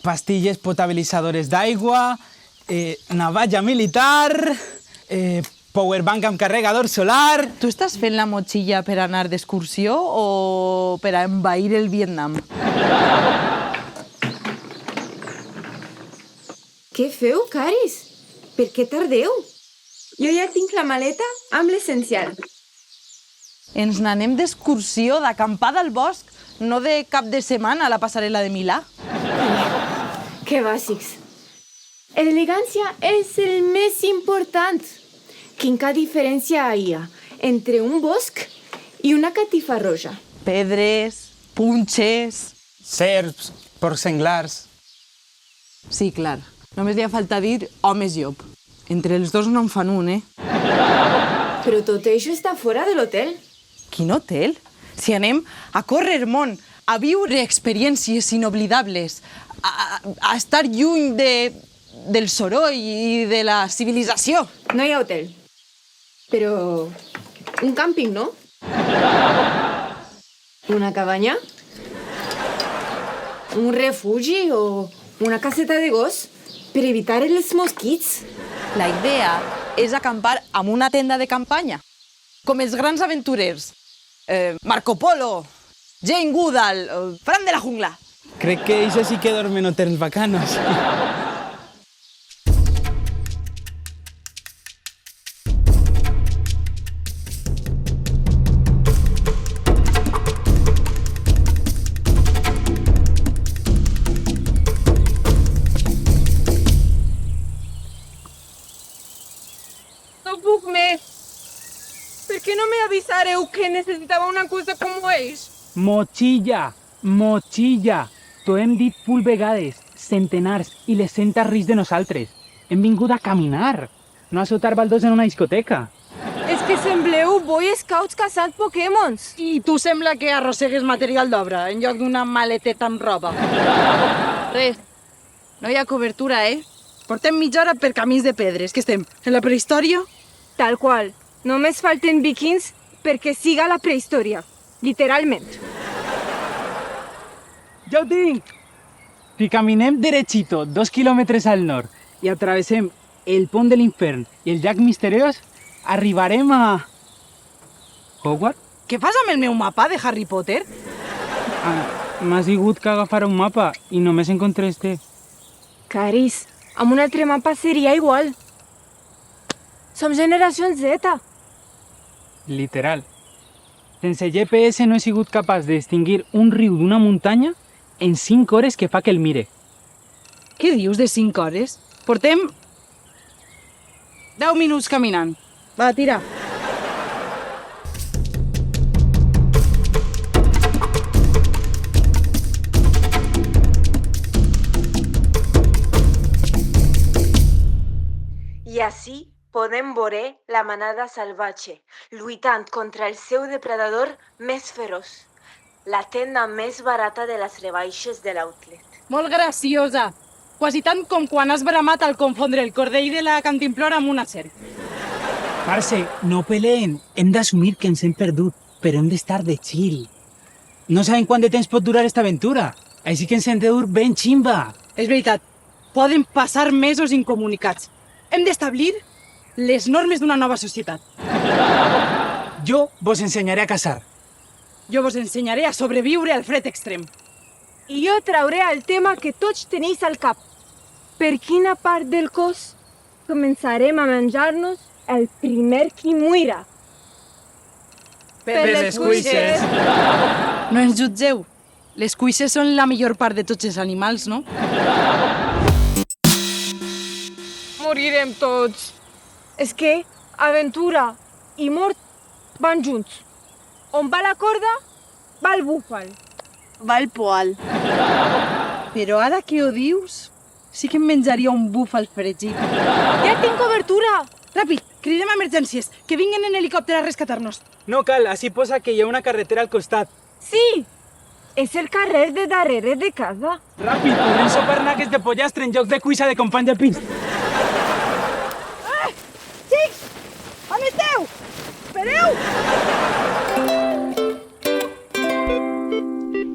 pastilles potabilitzadores d'aigua, navalla militar, powerbank amb carregador solar... Tu estàs fent la motxilla per anar d'excursió o per a envair el Vietnam? Què feu, caris? Per què tardeu? Jo ja tinc la maleta amb l'essencial. Ens n'anem d'excursió, d'acampada al bosc, no de cap de setmana a la passarel·la de Milà. Que bàsics. Elegància és el més important. Quina diferència hi ha entre un bosc i una catifa roja? Pedres, punxes... Serps, porcs senglars... Sí, clar. Només li ha faltat dir homes llop. Entre els dos no en fan un, Però tot això està fora de l'hotel. Quin hotel? Si anem a córrer món, a viure experiències inoblidables, a estar lluny del soroll i de la civilització. No hi ha hotel. Però un càmping, no? Una cabanya? Un refugi o una caseta de gos per evitar els mosquits? La idea és acampar amb una tenda de campanya, com els grans aventurers. Marco Polo, Jane Goodall, Fran de la Jungla. Crec que això sí que dormen hotels bacanos. No puc més. Per què no me avisareu que necessitava una cosa com ells? Motxilla, motxilla. T'ho hem dit full vegades, centenars, i les sentes ris de nosaltres. Hem vingut a caminar, no a sotar baldós en una discoteca. És que sembleu Boy Scouts caçant Pokémons. I tu sembla que arrossegues material d'obra en lloc d'una maleteta amb roba. Res, no hi ha cobertura, Portem mitja hora per camins de pedres. Què estem, en la prehistòria? Tal qual. Només falten vikings perquè siga la prehistòria. Literalment. Ja ho tinc! Si caminem derechito 2 quilòmetres al nord i atravessem el pont de l'infern i el llac misteriós, arribarem a... Hogwarts? Què fas amb el meu mapa de Harry Potter? M'has digut que agafara un mapa i només encontré este. Caris, amb un altre mapa seria igual. Som generació Z. Literal. Sense GPS no he sigut capaç de distingir un riu d'una muntanya en 5 hores que fa que el mire. Què dius de 5 hores? Portem 10 minuts caminant. Va, tira. I així podem veure la manada salvatge, lluitant contra el seu depredador més feroç. La tenda més barata de les rebaixes de l'outlet. Molt graciosa. Quasi tant com quan has bramat al confondre el cordell de la cantimplora amb una serp. Parce, no peleen. Hem d'assumir que ens hem perdut, però hem d'estar de chill. No sabem quant de temps pot durar esta aventura, així que ens hem de dur ben ximba. És veritat. Poden passar mesos incomunicats. Hem d'establir les normes d'una nova societat. Jo vos ensenyaré a caçar. Jo vos ensenyaré a sobreviure al fred extrem. I jo trauré el tema que tots tenéis al cap. Per quina part del cos començarem a menjar-nos el primer qui muira? Per les cuixes. No ens jutgeu. Les cuixes són la millor part de tots els animals, no? Morirem tots. És que aventura i mort van junts. On va la corda, va el búfal. Va el poal. Però ara que ho dius, sí que em menjaria un búfal fregit. Ja tinc cobertura! Ràpid, cridem a emergències, que vinguen en helicòpter a rescatar-nos. No cal, així posa que hi ha una carretera al costat. Sí! És el carrer de darrere de casa. Ràpid, podrem sopar naques de pollastre en lloc de cuissa de company de pis. Xics! On esteu? Espereu!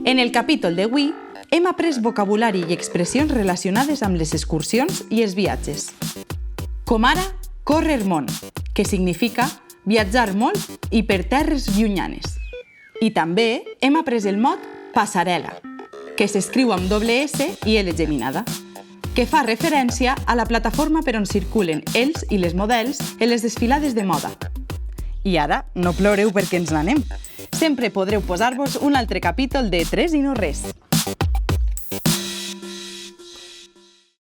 En el capítol d'avui hem après vocabulari i expressions relacionades amb les excursions i els viatges. Com ara, córrer món, que significa viatjar molt i per terres llunyanes. I també hem après el mot passarel·la, que s'escriu amb doble S i L geminada, que fa referència a la plataforma per on circulen els i les models en les desfilades de moda. I ara, no ploreu perquè ens n'anem. Sempre podreu posar-vos un altre capítol de 3 i no res.